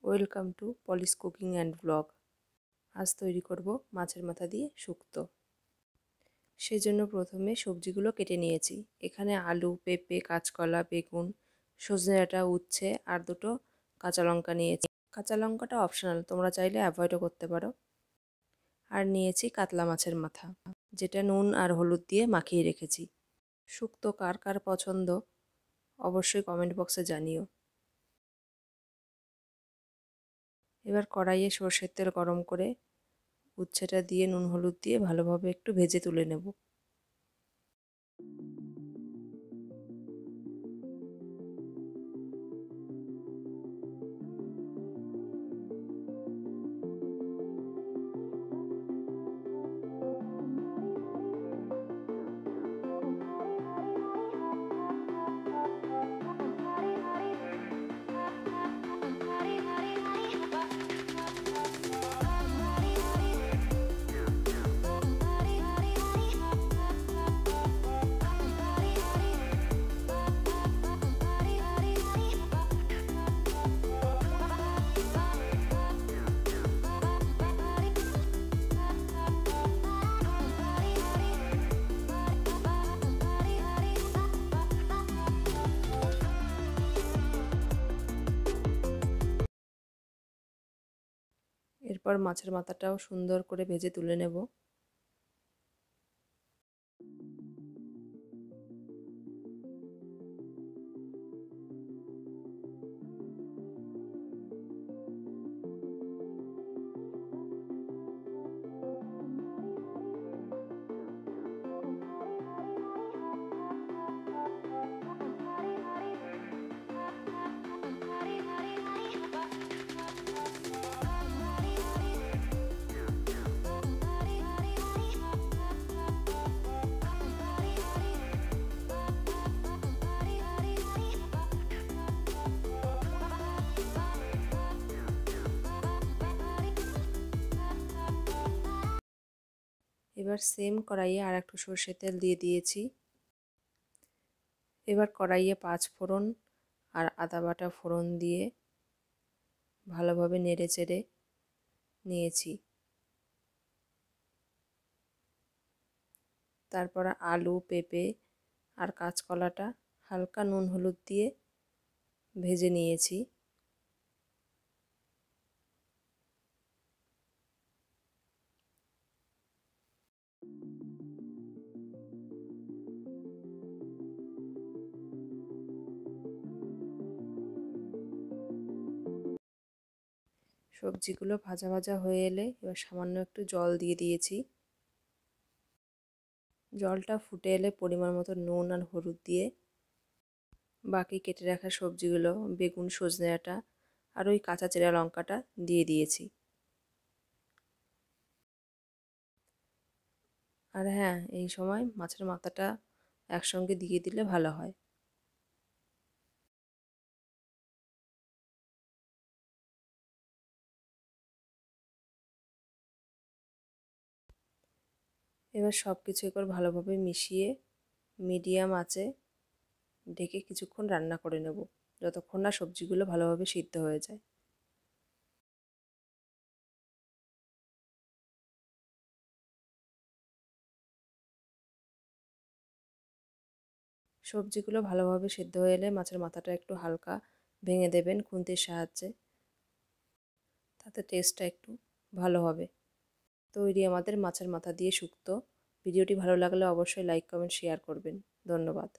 Welcome to পলিস cooking and blog. আজ তৈরি করব মাছের মাথা দিয়ে শুক্তো। সেজন্য প্রথমে সবজিগুলো কেটে নিয়েছি। এখানে আলু, পেঁপে, কাঁচকলা, বেগুন, সজনে ডাঁটা, উচ্ছে আর দুটো কাঁচা লঙ্কা নিয়েছি। কাঁচা লঙ্কাটা অপশনাল, তোমরা চাইলে অ্যাভয়েডও করতে পারো। আর নিয়েছি কাতলা মাছের মাথা, যেটা নুন আর হলুদ দিয়ে মাখিয়ে রেখেছি। শুক্তো কার কার পছন্দ অবশ্যই কমেন্ট বক্সে জানিও। এবার কড়াইয়ে সর্ষের তেল গরম করে উচ্ছেটা দিয়ে নুন হলুদ দিয়ে ভালোভাবে একটু ভেজে তুলে নেব। এরপর মাছের মাথাটাও সুন্দর করে ভেজে তুলে নেব। এবার সেম কড়াইয়ে আর একটু সর্ষের তেল দিয়ে দিয়েছি। এবার কড়াইয়ে 5 ফোড়ন আর আদা বাটা ফোড়ন দিয়ে ভালোভাবে নেড়ে চেড়ে নিয়েছি। তারপর আলু, পেঁপে আর কাঁচকলাটা হালকা নুন হলুদ দিয়ে ভেজে নিয়েছি। সবজিগুলো ভাজা ভাজা হয়ে এলে এবার সামান্য একটু জল দিয়ে দিয়েছি। জলটা ফুটে এলে পরিমাণ মতো নুন আর হলুদ দিয়ে বাকি কেটে রাখা সবজিগুলো, বেগুন, সজনে ডাঁটা আর ওই কাঁচা চেরা লঙ্কাটা দিয়ে দিয়েছি। আর হ্যাঁ, এই সময় মাছের মাথাটা একসঙ্গে দিয়ে দিলে ভালো হয়। এবার সব কিছু একবার ভালোভাবে মিশিয়ে মিডিয়াম আঁচে ঢেকে কিছুক্ষণ রান্না করে নেব, যতক্ষণ না সবজিগুলো ভালোভাবে সিদ্ধ হয়ে যায়। সবজিগুলো ভালোভাবে সিদ্ধ হয়ে এলে মাছের মাথাটা একটু হালকা ভেঙে দেবেন খুন্তির সাহায্যে, তাতে টেস্টটা একটু ভালো হবে। তৈরি আমাদের মাছের মাথা দিয়ে শুক্তো। ভিডিওটি ভালো লাগলে অবশ্যই লাইক, কমেন্ট, শেয়ার করবেন। ধন্যবাদ।